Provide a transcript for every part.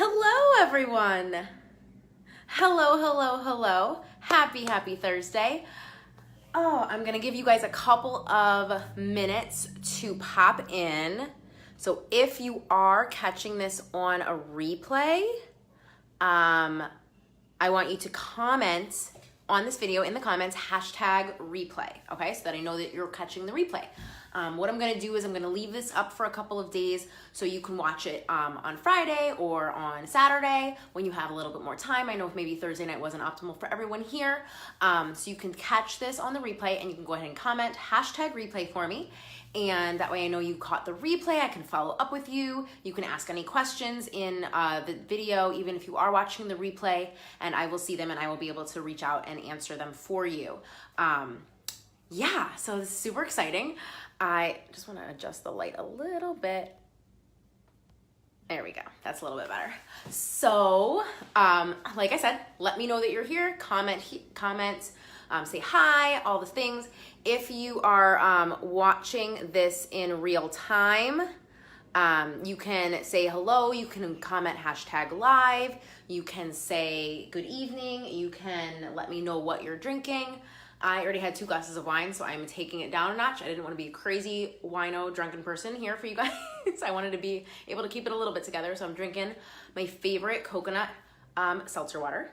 Hello, everyone. Hello. Happy Thursday. Oh, I'm gonna give you guys a couple of minutes to pop in. So if you are catching this on a replay, I want you to comment on this video in the comments, #replay, okay? So that I know that you're catching the replay. What I'm gonna do is I'm gonna leave this up for a couple of days so you can watch it on Friday or on Saturday when you have a little bit more time. I know maybe Thursday night wasn't optimal for everyone here. So you can catch this on the replay and you can go ahead and comment #replay for me. And that way I know you caught the replay. I can follow up with you. You can ask any questions in the video, even if you are watching the replay, and I will see them and I will be able to reach out and answer them for you. Yeah, so this is super exciting. I just want to adjust the light a little bit. There we go. That's a little bit better. So, like I said, let me know that you're here. Comment, say hi, all the things. If you are watching this in real time, you can say hello. You can comment #live. You can say good evening. You can let me know what you're drinking. I already had 2 glasses of wine, so I'm taking it down a notch. I didn't want to be a crazy wino drunken person here for you guys. I wanted to be able to keep it a little bit together. So I'm drinking my favorite coconut seltzer water.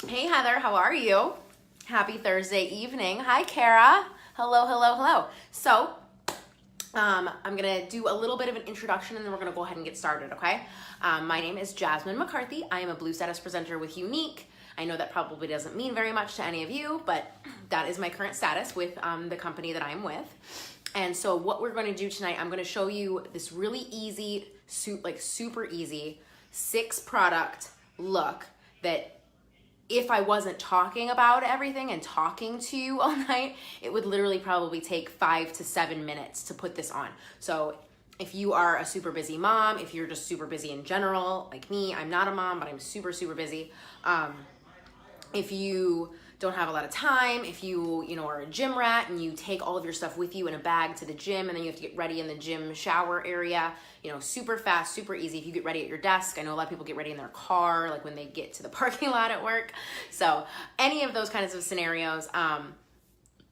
Hey Heather, how are you? Happy Thursday evening. Hi Kara. Hello. So I'm gonna do a little bit of an introduction and then we're gonna go ahead and get started, okay? My name is Jasmine McCarthy. I am a Blue Status presenter with Unique. I know that probably doesn't mean very much to any of you, but that is my current status with the company that I'm with. And so what we're going to do tonight, I'm going to show you this really easy, super easy 6-product look that if I wasn't talking about everything and talking to you all night, it would literally probably take 5 to 7 minutes to put this on. So if you are a super busy mom, if you're just super busy in general, like me, I'm not a mom, but I'm super busy. If you don't have a lot of time, if you are a gym rat and you take all of your stuff with you in a bag to the gym and then you have to get ready in the gym shower area, super fast, super easy. If you get ready at your desk, I know a lot of people get ready in their car, like when they get to the parking lot at work. So any of those kinds of scenarios,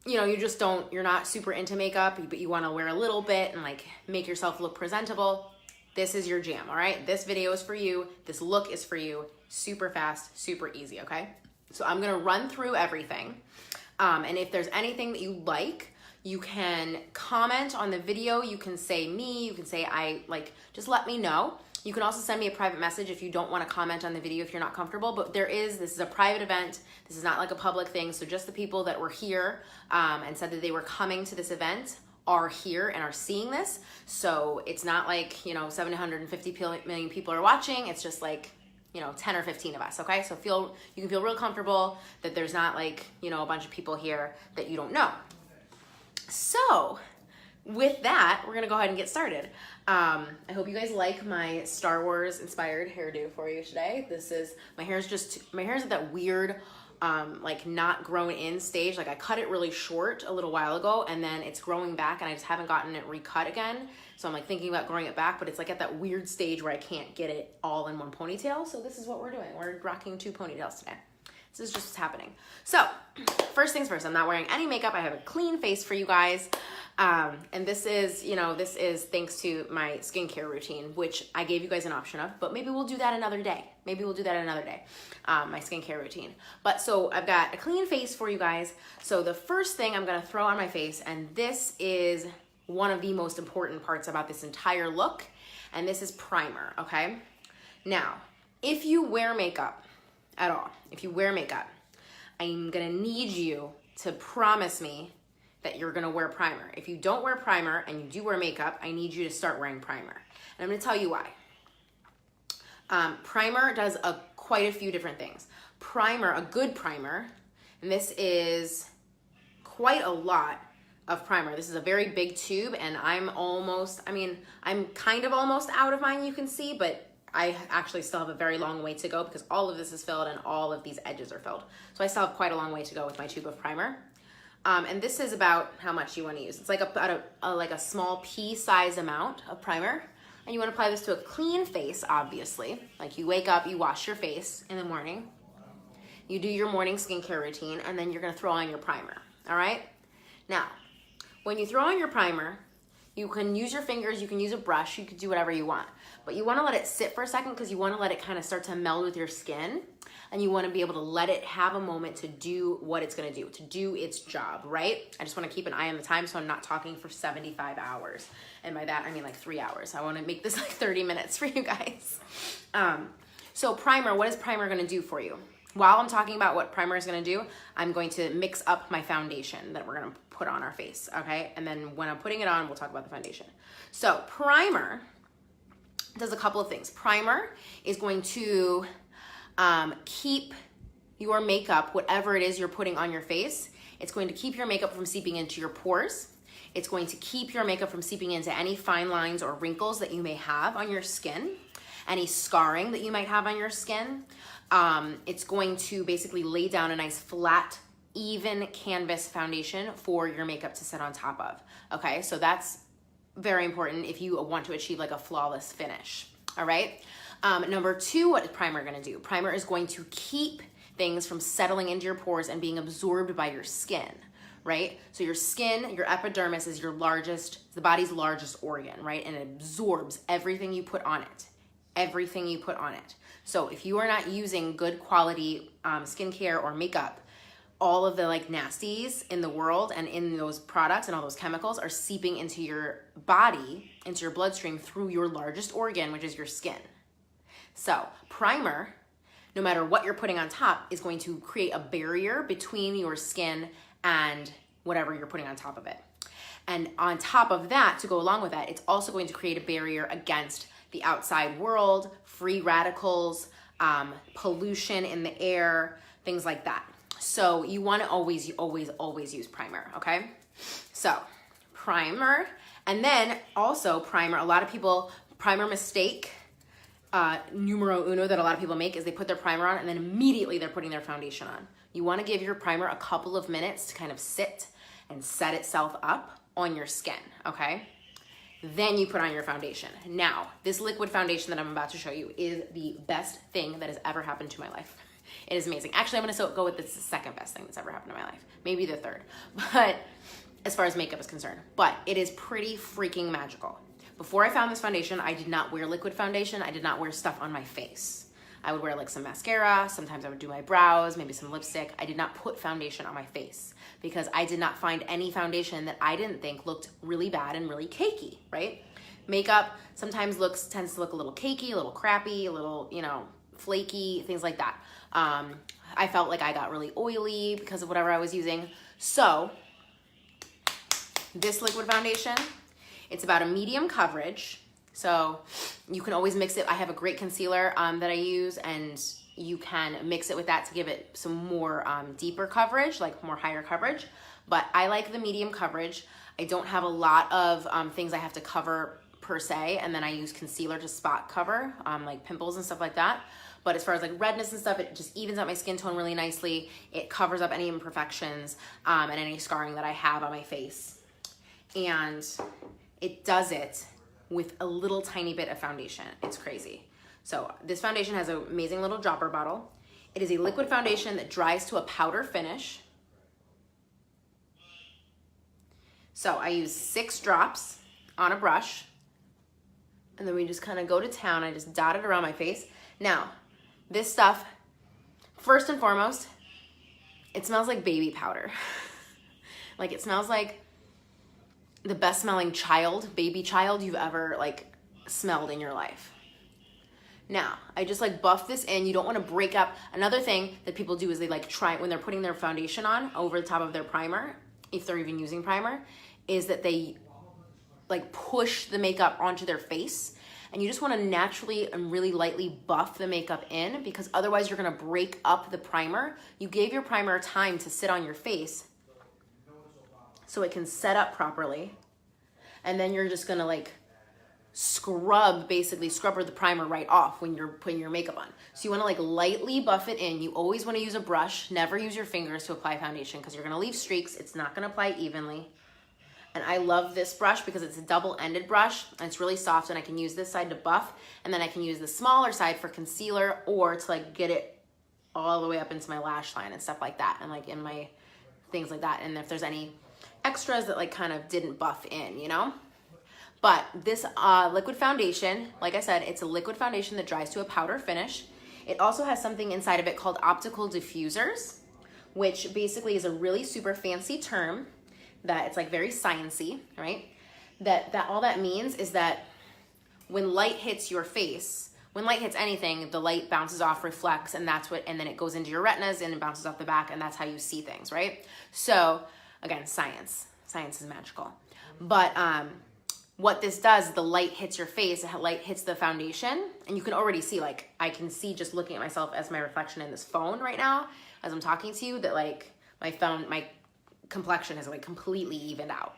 you're not super into makeup, but you want to wear a little bit and like make yourself look presentable. This is your jam, all right? This video is for you. This look is for you. Super fast, super easy, okay? So I'm gonna run through everything. And if there's anything that you like, you can comment on the video. You can say me, you can say just let me know. You can also send me a private message if you don't wanna comment on the video if you're not comfortable, but this is a private event. This is not like a public thing. So just the people that were here and said that they were coming to this event are here and are seeing this. So it's not like, 750 million people are watching. It's just like, 10 or 15 of us, okay? So you can feel real comfortable that there's not like, a bunch of people here that you don't know. So with that, we're gonna go ahead and get started. I hope you guys like my Star Wars inspired hairdo for you today. My hair's at that weird, not grown in stage. Like I cut it really short a little while ago and then it's growing back and I just haven't gotten it recut again. So I'm thinking about growing it back, but it's at that weird stage where I can't get it all in one ponytail. So this is what we're doing. We're rocking 2 ponytails today. This is just what's happening. So first things first, I'm not wearing any makeup. I have a clean face for you guys. And this is thanks to my skincare routine, which I gave you guys an option of, but maybe we'll do that another day. My skincare routine. But so I've got a clean face for you guys. So the first thing I'm gonna throw on my face, and this is one of the most important parts about this entire look, and this is primer, okay? Now, if you wear makeup at all, I'm gonna need you to promise me that you're gonna wear primer. If you don't wear primer and you do wear makeup, I need you to start wearing primer. And I'm gonna tell you why. Primer does quite a few different things. A good primer, and this is quite a lot of primer. This is a very big tube and I'm kind of almost out of mine, you can see, but I actually still have a very long way to go because all of this is filled and all of these edges are filled. So I still have quite a long way to go with my tube of primer. And this is about how much you want to use. It's like a small pea size amount of primer. And you want to apply this to a clean face, obviously. Like you wake up, you wash your face in the morning, you do your morning skincare routine, and then you're going to throw on your primer, all right? Now, when you throw on your primer, you can use your fingers, you can use a brush, you can do whatever you want. But you want to let it sit for a second because you want to let it kind of start to meld with your skin. And you want to be able to let it have a moment to do what it's going to do its job, right? I just want to keep an eye on the time so I'm not talking for 75 hours. And by that, I mean like 3 hours. I want to make this like 30 minutes for you guys. So primer, what is primer going to do for you? While I'm talking about what primer is going to do, I'm going to mix up my foundation that we're going to put on our face, okay? And then when I'm putting it on, we'll talk about the foundation. So primer does a couple of things. Primer is going to keep your makeup, whatever it is you're putting on your face, it's going to keep your makeup from seeping into your pores. It's going to keep your makeup from seeping into any fine lines or wrinkles that you may have on your skin, any scarring that you might have on your skin. It's going to basically lay down a nice flat, even canvas foundation for your makeup to sit on top of. Okay, so that's very important if you want to achieve like a flawless finish. All right. Number two, what is primer going to do? Primer is going to keep things from settling into your pores and being absorbed by your skin, right? So your skin, your epidermis is your largest, the body's largest organ, right? And it absorbs everything you put on it, everything you put on it. So if you are not using good quality skincare or makeup, all of the like nasties in the world and in those products and all those chemicals are seeping into your body, into your bloodstream through your largest organ, which is your skin. So primer, no matter what you're putting on top, is going to create a barrier between your skin and whatever you're putting on top of it. And on top of that, to go along with that, it's also going to create a barrier against the outside world, free radicals, pollution in the air, things like that. So you want to always use primer, okay? So primer, and then also primer, a lot of people, primer mistake, numero uno that a lot of people make is they put their primer on and then immediately they're putting their foundation on. You want to give your primer a couple of minutes to kind of sit and set itself up on your skin, okay? Then you put on your foundation. Now, this liquid foundation that I'm about to show you is the best thing that has ever happened to my life. It is amazing. Actually, I'm going to go with this second best thing that's ever happened in my life. Maybe the third, but as far as makeup is concerned. But it is pretty freaking magical. Before I found this foundation, I did not wear liquid foundation. I did not wear stuff on my face. I would wear like some mascara. Sometimes I would do my brows, maybe some lipstick. I did not put foundation on my face because I did not find any foundation that I didn't think looked really bad and really cakey, right? Makeup sometimes tends to look a little cakey, a little crappy, a little, flaky, things like that. I felt like I got really oily because of whatever I was using. So this liquid foundation, it's about a medium coverage. So you can always mix it. I have a great concealer that I use, and you can mix it with that to give it some more deeper coverage, like more higher coverage. But I like the medium coverage. I don't have a lot of things I have to cover per se, and then I use concealer to spot cover, like pimples and stuff like that. But as far as like redness and stuff, it just evens out my skin tone really nicely. It covers up any imperfections and any scarring that I have on my face. And it does it with a little tiny bit of foundation. It's crazy. So this foundation has an amazing little dropper bottle. It is a liquid foundation that dries to a powder finish. So I use 6 drops on a brush, and then we just kind of go to town. I just dot it around my face. Now, this stuff, first and foremost, it smells like baby powder. Like it smells like the best smelling baby child you've ever like smelled in your life. Now, I just like buff this in. You don't want to break up. Another thing that people do is they like try, when they're putting their foundation on over the top of their primer, if they're even using primer, is that they like push the makeup onto their face. And you just want to naturally and really lightly buff the makeup in, because otherwise you're going to break up the primer. You gave your primer time to sit on your face so it can set up properly. And then you're just going to like basically scrub the primer right off when you're putting your makeup on. So you want to like lightly buff it in. You always want to use a brush. Never use your fingers to apply foundation because you're going to leave streaks. It's not going to apply evenly. And I love this brush because it's a double-ended brush and it's really soft, and I can use this side to buff, and then I can use the smaller side for concealer or to like get it all the way up into my lash line and stuff like that, and like in my things like that. And if there's any extras that like kind of didn't buff in, you know? But this liquid foundation, like I said, it's a liquid foundation that dries to a powder finish. It also has something inside of it called optical diffusers, which basically is a really super fancy term that it's like very sciencey, right? That all that means is that when light hits your face, when light hits anything, the light bounces off, reflects, and then it goes into your retinas and it bounces off the back, and that's how you see things, right? So again, science is magical. But what this does, the light hits your face, the light hits the foundation, and you can already see, like, I can see just looking at myself as my reflection in this phone right now, as I'm talking to you, that like my complexion is like completely evened out.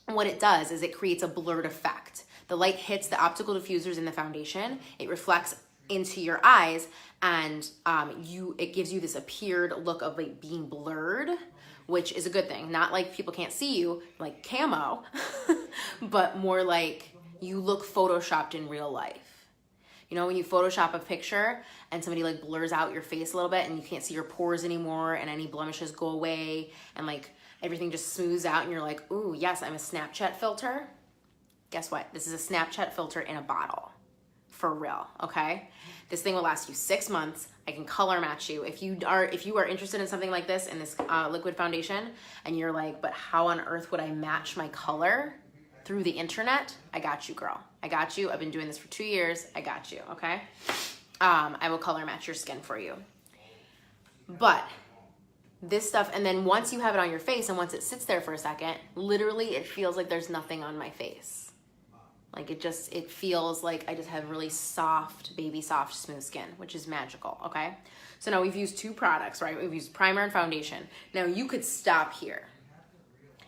What it does is it creates a blurred effect. The light hits the optical diffusers in the foundation, it reflects into your eyes, and it gives you this appeared look of like being blurred, which is a good thing. Not like people can't see you like camo, but more like you look photoshopped in real life. You know, when you Photoshop a picture and somebody like blurs out your face a little bit and you can't see your pores anymore and any blemishes go away and like everything just smooths out and you're like, ooh, yes, I'm a Snapchat filter. Guess what? This is a Snapchat filter in a bottle. For real, okay? This thing will last you 6 months. I can color match you. If you are interested in something like this, in this liquid foundation, and you're like, but how on earth would I match my color through the internet? I got you, girl. I got you. I've been doing this for 2 years. I got you, okay? I will color match your skin for you. But this stuff, and then once you have it on your face and once it sits there for a second, literally it feels like there's nothing on my face. Like it feels like I just have really soft, baby soft, smooth skin, which is magical, okay? So now we've used 2 products, right? We've used primer and foundation. Now you could stop here.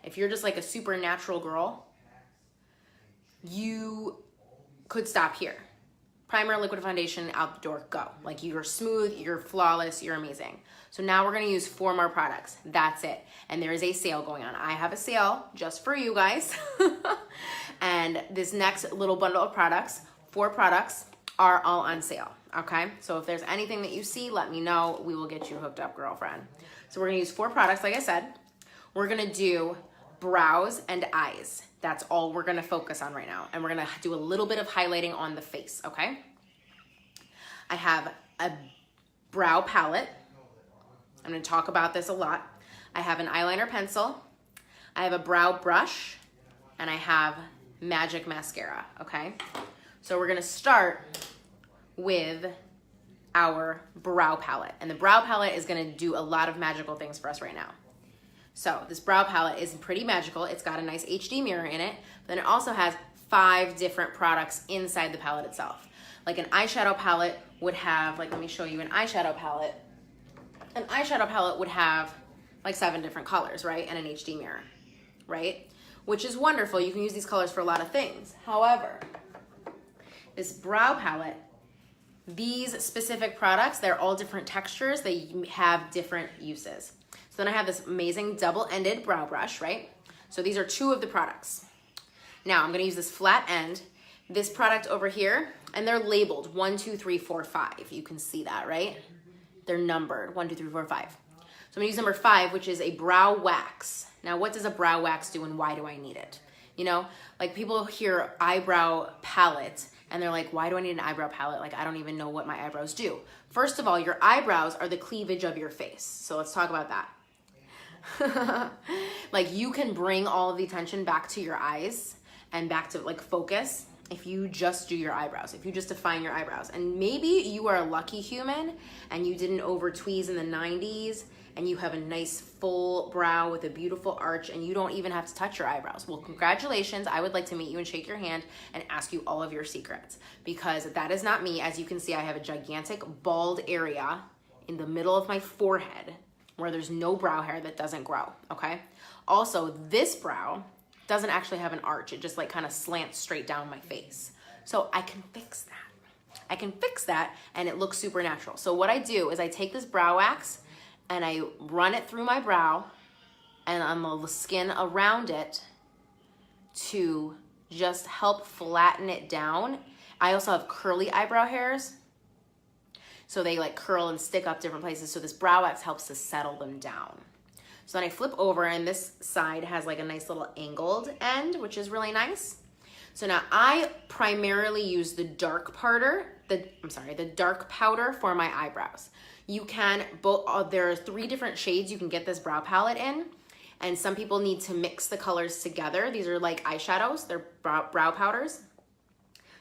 If you're just like a super natural girl, you could stop here. Primer, liquid foundation, out the door, go. Like you're smooth, you're flawless, you're amazing. So now we're gonna use 4 more products. That's it. And there is a sale going on. I have a sale just for you guys. And this next little bundle of products, 4 products, are all on sale, okay? So if there's anything that you see, let me know. We will get you hooked up, girlfriend. So we're gonna use 4 products, like I said. We're gonna do brows and eyes. That's all we're gonna focus on right now. And we're gonna do a little bit of highlighting on the face, okay? I have a brow palette. I'm gonna talk about this a lot. I have an eyeliner pencil. I have a brow brush, and I have magic mascara, okay? So we're gonna start with our brow palette. And the brow palette is gonna do a lot of magical things for us right now. So this brow palette is pretty magical. It's got a nice HD mirror in it, but then it also has 5 different products inside the palette itself. Like an eyeshadow palette would have, like let me show you an eyeshadow palette. An eyeshadow palette would have like 7 different colors, right? And an HD mirror, right? Which is wonderful. You can use these colors for a lot of things. However, this brow palette, these specific products, they're all different textures. They have different uses. So then I have this amazing double-ended brow brush, right? So these are 2 of the products. Now I'm gonna use this flat end, this product over here, and they're labeled 1, 2, 3, 4, 5. You can see that, right? They're numbered, 1, 2, 3, 4, 5. So I'm gonna use number 5, which is a brow wax. Now, what does a brow wax do and why do I need it? You know, like people hear eyebrow palette and they're like, why do I need an eyebrow palette? Like, I don't even know what my eyebrows do. First of all, your eyebrows are the cleavage of your face. So let's talk about that. Like you can bring all of the attention back to your eyes and back to like focus if you just do your eyebrows, if you just define your eyebrows. And maybe you are a lucky human and you didn't over tweeze in the 90s and you have a nice full brow with a beautiful arch and you don't even have to touch your eyebrows. Well, congratulations. I would like to meet you and shake your hand and ask you all of your secrets, because that is not me. As you can see, I have a gigantic bald area in the middle of my forehead where there's no brow hair that doesn't grow, okay? Also, this brow doesn't actually have an arch. It just like kind of slants straight down my face. So I can fix that. I can fix that and it looks super natural. So what I do is I take this brow wax and I run it through my brow and on the skin around it to just help flatten it down. I also have curly eyebrow hairs, so they like curl and stick up different places. So this brow wax helps to settle them down. So then I flip over, and this side has like a nice little angled end, which is really nice. So now I primarily use the dark powder, the dark powder for my eyebrows. You can, there are 3 different shades you can get this brow palette in, and some people need to mix the colors together. These are like eyeshadows, they're brow powders.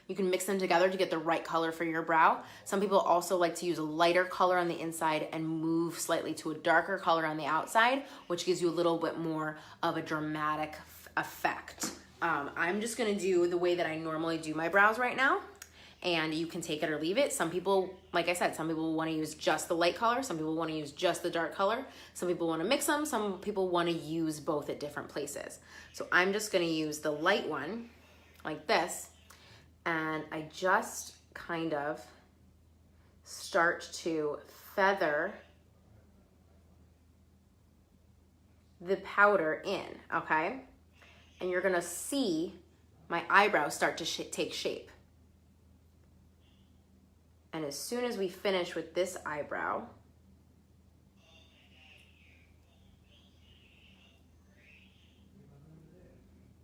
You can mix them together to get the right color for your brow. Some people also like to use a lighter color on the inside and move slightly to a darker color on the outside, which gives you a little bit more of a dramatic effect. I'm just gonna do the way that I normally do my brows right now, and you can take it or leave it. Some people, like I said, some people wanna use just the light color, some people wanna use just the dark color, some people wanna mix them, some people wanna use both at different places. So I'm just gonna use the light one, like this, and I just kind of start to feather the powder in, okay? And you're gonna see my eyebrows start to take shape. And as soon as we finish with this eyebrow,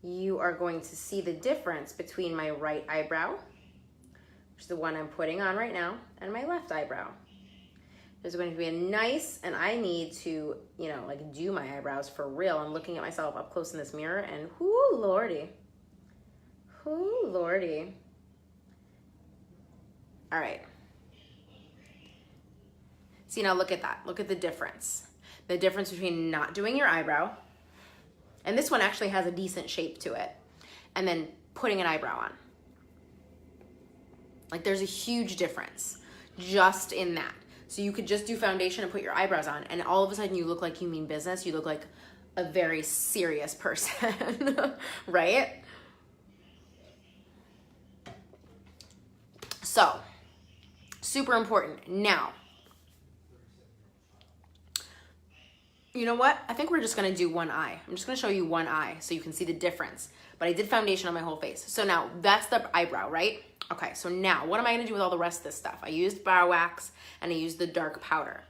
you are going to see the difference between my right eyebrow, which is the one I'm putting on right now, and my left eyebrow. There's going to be a nice, and I need to, you know, like do my eyebrows for real. I'm looking at myself up close in this mirror, and whoo lordy. Whoo lordy. All right. See, now look at that. Look at the difference. The difference between not doing your eyebrow, and this one actually has a decent shape to it, and then putting an eyebrow on. Like there's a huge difference just in that. So you could just do foundation and put your eyebrows on, and all of a sudden you look like you mean business. You look like a very serious person, right? So, super important. Now, you know what? I think we're just gonna do one eye. I'm just gonna show you one eye so you can see the difference. But I did foundation on my whole face. So now that's the eyebrow, right? Okay, so now what am I gonna do with all the rest of this stuff? I used brow wax and I used the dark powder.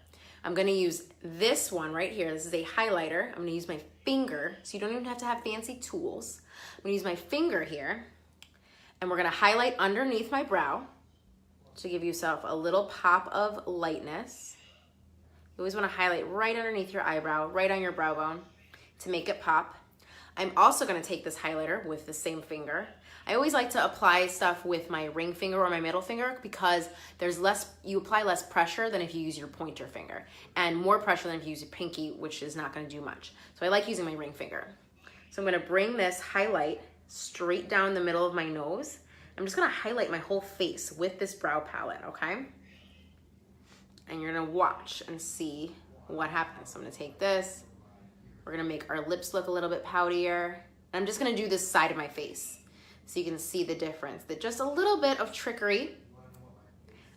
I'm gonna use this one right here. This is a highlighter. I'm gonna use my finger, so you don't even have to have fancy tools. I'm gonna use my finger here, and we're gonna highlight underneath my brow to give yourself a little pop of lightness. You always wanna highlight right underneath your eyebrow, right on your brow bone to make it pop. I'm also gonna take this highlighter with the same finger. I always like to apply stuff with my ring finger or my middle finger because you apply less pressure than if you use your pointer finger, and more pressure than if you use your pinky, which is not gonna do much. So I like using my ring finger. So I'm gonna bring this highlight straight down the middle of my nose. I'm just gonna highlight my whole face with this brow palette, okay? And you're gonna watch and see what happens. So I'm gonna take this. We're gonna make our lips look a little bit poutier. And I'm just gonna do this side of my face so you can see the difference. That just a little bit of trickery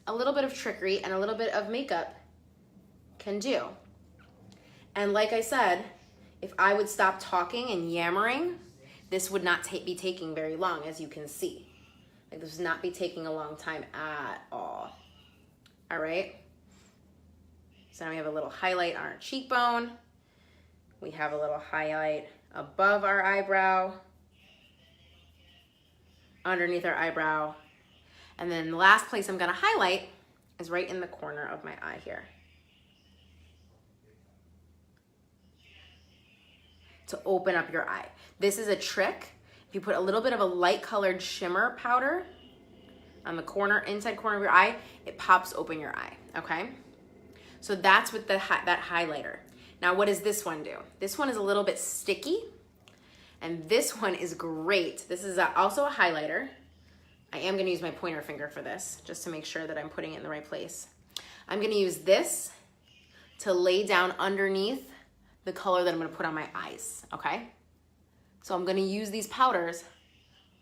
and a little bit of makeup can do. And like I said, if I would stop talking and yammering, this would not be taking very long, as you can see. Like this would not be taking a long time at all. All right? So now we have a little highlight on our cheekbone. We have a little highlight above our eyebrow, underneath our eyebrow. And then the last place I'm gonna highlight is right in the corner of my eye here. To open up your eye. This is a trick. If you put a little bit of a light colored shimmer powder on the inside corner of your eye, it pops open your eye, okay? So that's with that highlighter. Now what does this one do? This one is a little bit sticky, and this one is great. This is also a highlighter. I am gonna use my pointer finger for this, just to make sure that I'm putting it in the right place. I'm gonna use this to lay down underneath the color that I'm gonna put on my eyes, okay? So I'm gonna use these powders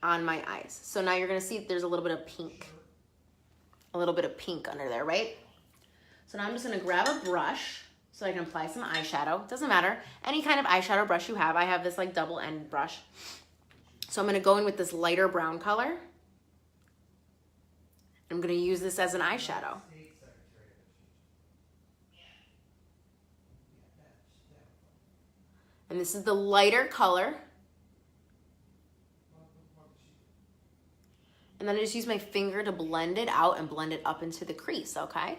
on my eyes. So now you're gonna see there's a little bit of pink. A little bit of pink under there, right? So now I'm just gonna grab a brush, so I can apply some eyeshadow. Doesn't matter, any kind of eyeshadow brush you have. I have this like double end brush. So I'm gonna go in with this lighter brown color. I'm gonna use this as an eyeshadow. And this is the lighter color. And then I just use my finger to blend it out and blend it up into the crease, okay?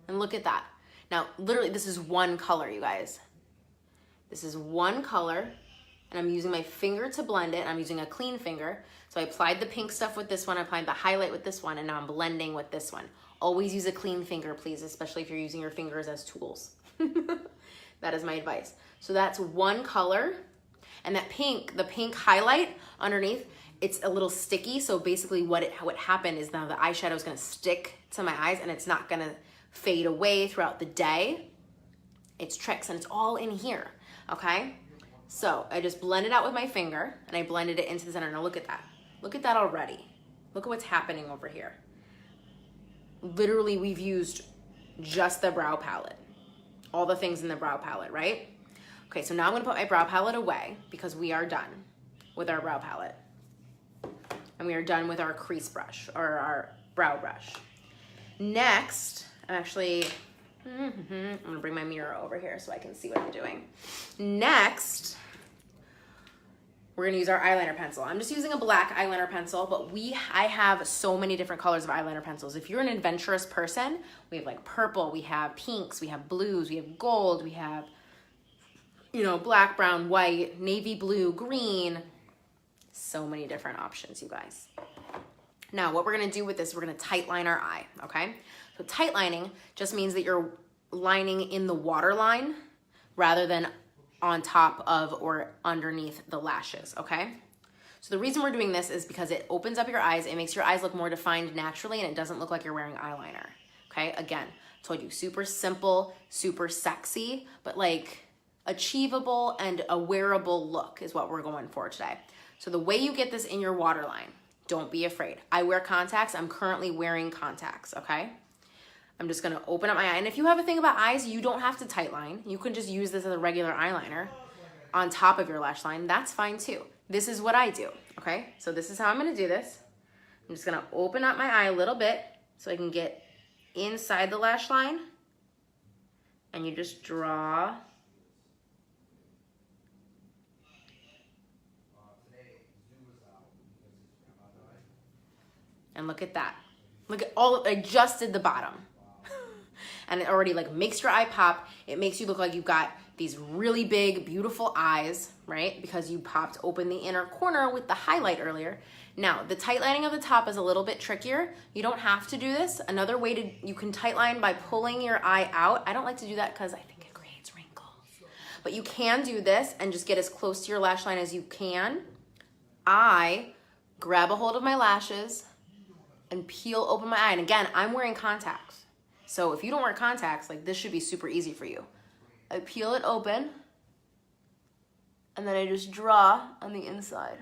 And look at that. Now, literally, this is one color, you guys. This is one color, and I'm using my finger to blend it, and I'm using a clean finger. So I applied the pink stuff with this one, I applied the highlight with this one, and now I'm blending with this one. Always use a clean finger, please, especially if you're using your fingers as tools. That is my advice. So that's one color. And that pink, the pink highlight underneath, it's a little sticky. So basically what happened is now the eyeshadow is gonna stick to my eyes and it's not gonna fade away throughout the day. It's tricks and it's all in here, okay? So I just blended out with my finger and I blended it into the center. Now look at that. Look at that already. Look at what's happening over here. Literally, we've used just the brow palette. All the things in the brow palette, right? Okay, so now I'm gonna put my brow palette away because we are done with our brow palette. And we are done with our crease brush or our brow brush. Next, I'm gonna bring my mirror over here so I can see what I'm doing. Next, we're gonna use our eyeliner pencil. I'm just using a black eyeliner pencil, but I have so many different colors of eyeliner pencils. If you're an adventurous person, we have like purple, we have pinks, we have blues, we have gold, we have, you know, black, brown, white, navy blue, green. So many different options, you guys. Now, what we're gonna do with this, we're gonna tight line our eye, okay? So tight lining just means that you're lining in the waterline rather than on top of or underneath the lashes, okay? So the reason we're doing this is because it opens up your eyes, it makes your eyes look more defined naturally, and it doesn't look like you're wearing eyeliner, okay? Again, told you, super simple, super sexy, but like achievable and a wearable look is what we're going for today. So the way you get this in your waterline, don't be afraid. I wear contacts, I'm currently wearing contacts, okay? I'm just gonna open up my eye. And if you have a thing about eyes, you don't have to tight line. You can just use this as a regular eyeliner on top of your lash line. That's fine too. This is what I do, okay? So this is how I'm gonna do this. I'm just gonna open up my eye a little bit so I can get inside the lash line. And you just draw. And look at that. Look at all, I just did the bottom. And it already like makes your eye pop. It makes you look like you've got these really big, beautiful eyes, right? Because you popped open the inner corner with the highlight earlier. Now, the tight lining of the top is a little bit trickier. You don't have to do this. Another way you can tight line by pulling your eye out. I don't like to do that because I think it creates wrinkles. But you can do this and just get as close to your lash line as you can. I grab a hold of my lashes and peel open my eye. And again, I'm wearing contacts. So if you don't wear contacts, like this should be super easy for you. I peel it open and then I just draw on the inside.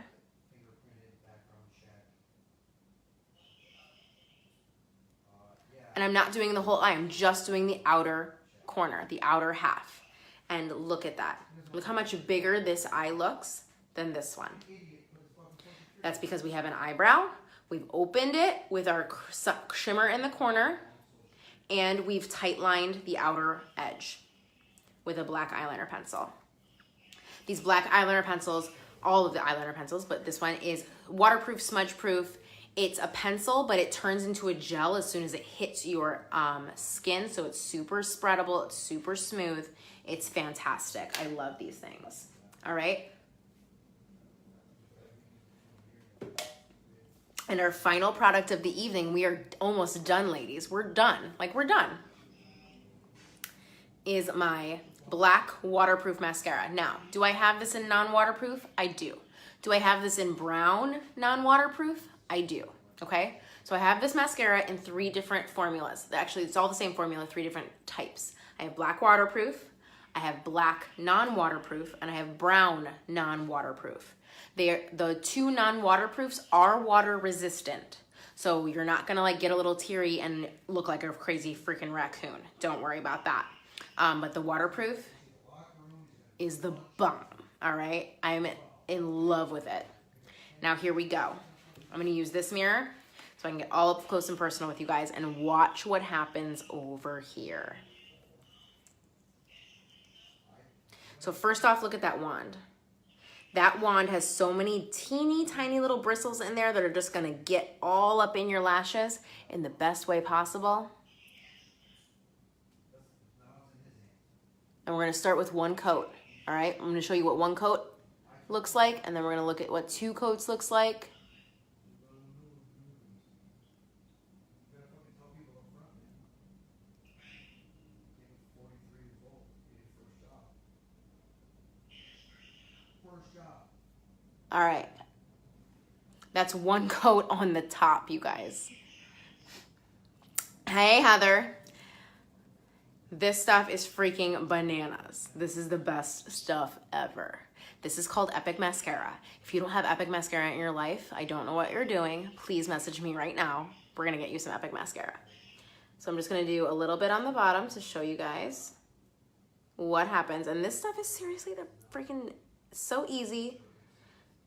And I'm not doing the whole eye, I'm just doing the outer corner, the outer half. And look at that. Look how much bigger this eye looks than this one. That's because we have an eyebrow. We've opened it with our shimmer in the corner, and we've tight lined the outer edge with a black eyeliner pencil. These black eyeliner pencils, all of the eyeliner pencils, but this one is waterproof, smudge proof. It's a pencil, but it turns into a gel as soon as it hits your skin, so it's super spreadable, it's super smooth. It's fantastic. I love these things, all right? And our final product of the evening, we are almost done, ladies. We're done, like we're done, is my black waterproof mascara. Now, do I have this in non-waterproof? I do. Do I have this in brown non-waterproof? I do, okay? So I have this mascara in 3 different formulas. Actually, it's all the same formula, 3 different types. I have black waterproof, I have black non-waterproof, and I have brown non-waterproof. The 2 non-waterproofs are water resistant. So you're not gonna like get a little teary and look like a crazy freaking raccoon. Don't worry about that. But the waterproof is the bomb, all right? I'm in love with it. Now here we go. I'm gonna use this mirror so I can get all up close and personal with you guys and watch what happens over here. So first off, look at that wand. That wand has so many teeny tiny little bristles in there that are just gonna get all up in your lashes in the best way possible. And we're gonna start with one coat, all right? I'm gonna show you what one coat looks like, and then we're gonna look at what 2 coats looks like. All right, that's 1 coat on the top, you guys. Hey, Heather. This stuff is freaking bananas. This is the best stuff ever. This is called Epic Mascara. If you don't have Epic Mascara in your life, I don't know what you're doing. Please message me right now. We're gonna get you some Epic Mascara. So I'm just gonna do a little bit on the bottom to show you guys what happens. And this stuff is seriously the freaking so easy.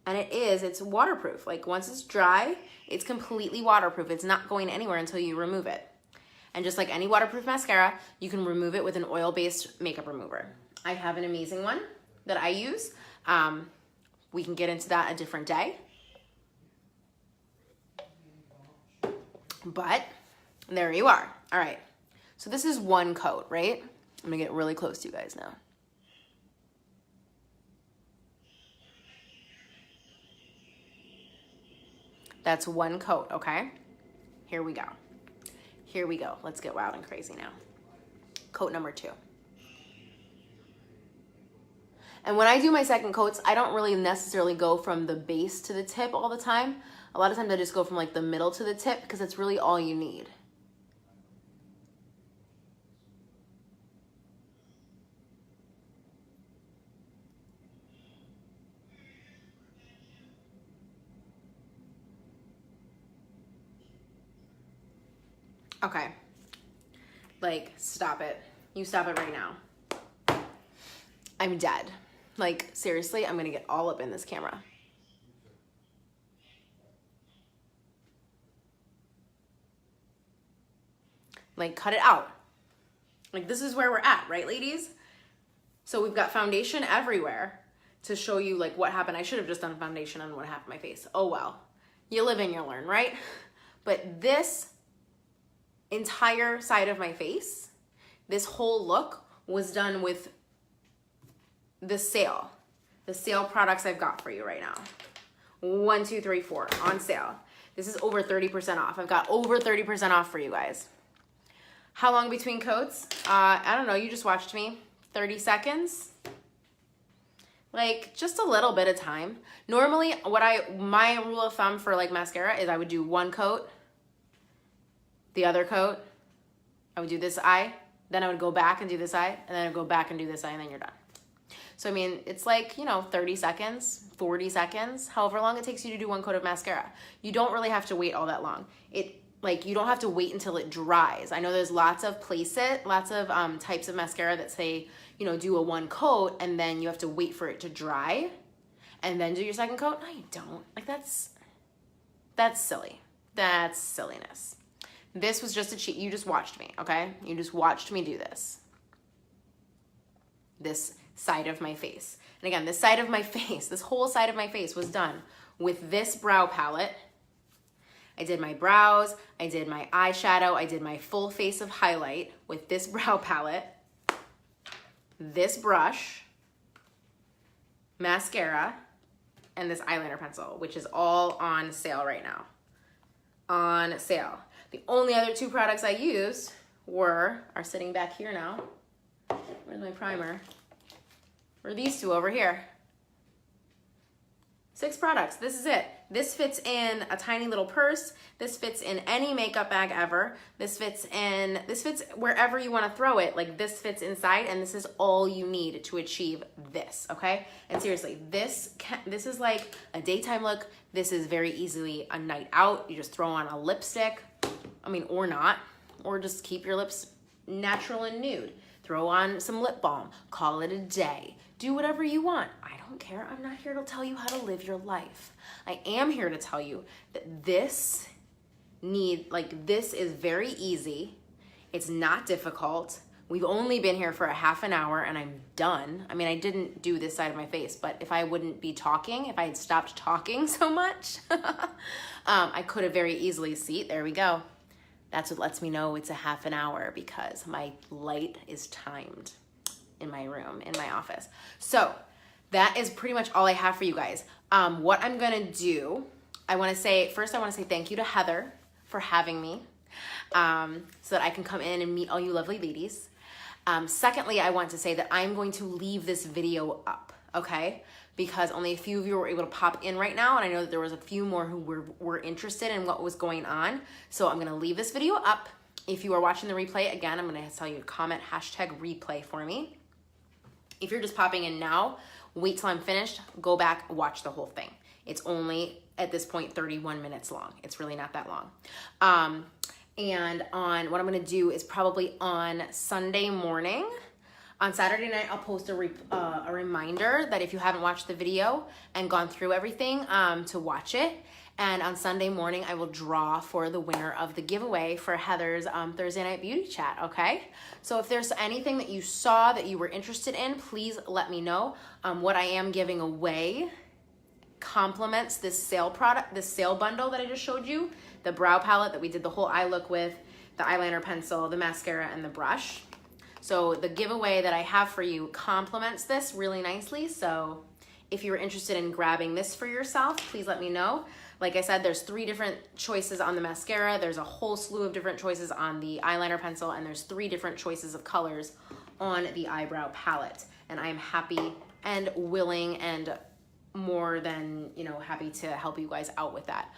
And it's waterproof. Like once it's dry, it's completely waterproof. It's not going anywhere until you remove it. And just like any waterproof mascara, you can remove it with an oil-based makeup remover. I have an amazing one that I use. We can get into that a different day. But there you are. All right. So this is 1 coat, right? I'm gonna get really close to you guys now. That's 1 coat, okay? Here we go. Here we go. Let's get wild and crazy now. Coat number 2. And when I do my second coats, I don't really necessarily go from the base to the tip all the time. A lot of times I just go from like the middle to the tip because that's really all you need. Okay, like stop it. You stop it right now. I'm dead. Like seriously, I'm gonna get all up in this camera. Like cut it out. Like this is where we're at, right ladies? So we've got foundation everywhere to show you like what happened. I should have just done foundation on what happened to my face. Oh well, you live and you learn, right? But this entire side of my face, this whole look was done with the sale products I've got for you right now. 1, 2, 3, 4 on sale. This is over 30% off. I've got over 30% off for you guys. How long between coats? I don't know, you just watched me. 30 seconds. Like just a little bit of time. Normally my rule of thumb for like mascara is I would do 1 coat, the other coat, I would do this eye, then I would go back and do this eye, and then I'd go back and do this eye, and then you're done. So, I mean, it's like, you know, 30 seconds, 40 seconds, however long it takes you to do 1 coat of mascara. You don't really have to wait all that long. You don't have to wait until it dries. I know there's lots of types of mascara that say, you know, do a 1 coat, and then you have to wait for it to dry, and then do your 2nd coat. No, you don't. Like, that's silly. That's silliness. This was just a cheat. You just watched me, okay? You just watched me do this. This side of my face. And again, this side of my face, this whole side of my face was done with this brow palette. I did my brows, I did my eyeshadow, I did my full face of highlight with this brow palette, this brush, mascara, and this eyeliner pencil, which is all on sale right now. On sale. The only other 2 products I used are sitting back here now. Where's my primer? Were these 2 over here. 6 products. This is it. This fits in a tiny little purse. This fits in any makeup bag ever. This fits wherever you want to throw it. Like this fits inside, and this is all you need to achieve this, okay? And seriously, this is like a daytime look. This is very easily a night out. You just throw on a lipstick. I mean, or not, or just keep your lips natural and nude. Throw on some lip balm, call it a day. Do whatever you want. I don't care. I'm not here to tell you how to live your life. I am here to tell you that this is very easy. It's not difficult. We've only been here for a half an hour and I'm done. I mean, I didn't do this side of my face, but if I wouldn't be talking, if I had stopped talking so much, I could have very easily, see, there we go. That's what lets me know it's a half an hour because my light is timed in my room, in my office. So that is pretty much all I have for you guys. What I'm gonna do, I wanna say thank you to Heather for having me so that I can come in and meet all you lovely ladies. Secondly, I want to say that I'm going to leave this video up, okay? Because only a few of you were able to pop in right now, and I know that there was a few more who were interested in what was going on. So I'm gonna leave this video up. If you are watching the replay, again, I'm gonna tell you to comment #replay for me. If you're just popping in now, wait till I'm finished, go back, watch the whole thing. It's only, at this point, 31 minutes long. It's really not that long. And on what I'm gonna do is probably on Sunday morning. On Saturday night, I'll post a reminder that if you haven't watched the video and gone through everything, to watch it. And on Sunday morning, I will draw for the winner of the giveaway for Heather's Thursday Night Beauty Chat, okay? So if there's anything that you saw that you were interested in, please let me know. What I am giving away complements this sale product, this sale bundle that I just showed you, the brow palette that we did the whole eye look with, the eyeliner pencil, the mascara, and the brush. So the giveaway that I have for you complements this really nicely. So if you're interested in grabbing this for yourself, please let me know. Like I said, there's 3 different choices on the mascara. There's a whole slew of different choices on the eyeliner pencil, and there's 3 different choices of colors on the eyebrow palette. And I am happy and willing and more than, happy to help you guys out with that.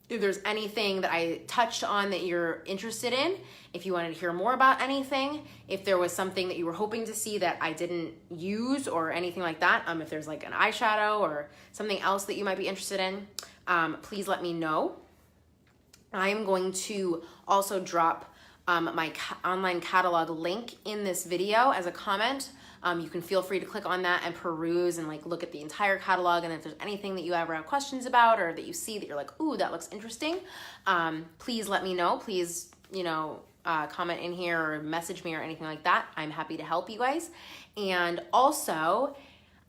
If there's anything that I touched on that you're interested in, if you wanted to hear more about anything, if there was something that you were hoping to see that I didn't use or anything like that, if there's like an eyeshadow or something else that you might be interested in, please let me know. I am going to also drop my online catalog link in this video as a comment. You can feel free to click on that and peruse and look at the entire catalog. And if there's anything that you ever have questions about or that you see that you're like, ooh, that looks interesting, please let me know. Please, comment in here or message me or anything like that. I'm happy to help you guys. And also,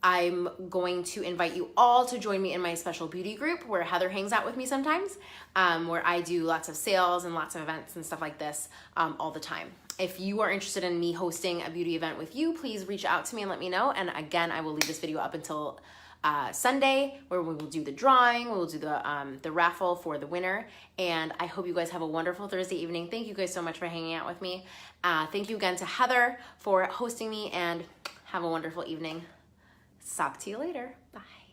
I'm going to invite you all to join me in my special beauty group where Heather hangs out with me sometimes, where I do lots of sales and lots of events and stuff like this all the time. If you are interested in me hosting a beauty event with you, please reach out to me and let me know. And again, I will leave this video up until Sunday, where we will do the drawing, we will do the raffle for the winner. And I hope you guys have a wonderful Thursday evening. Thank you guys so much for hanging out with me. Thank you again to Heather for hosting me, and have a wonderful evening. Talk to you later. Bye.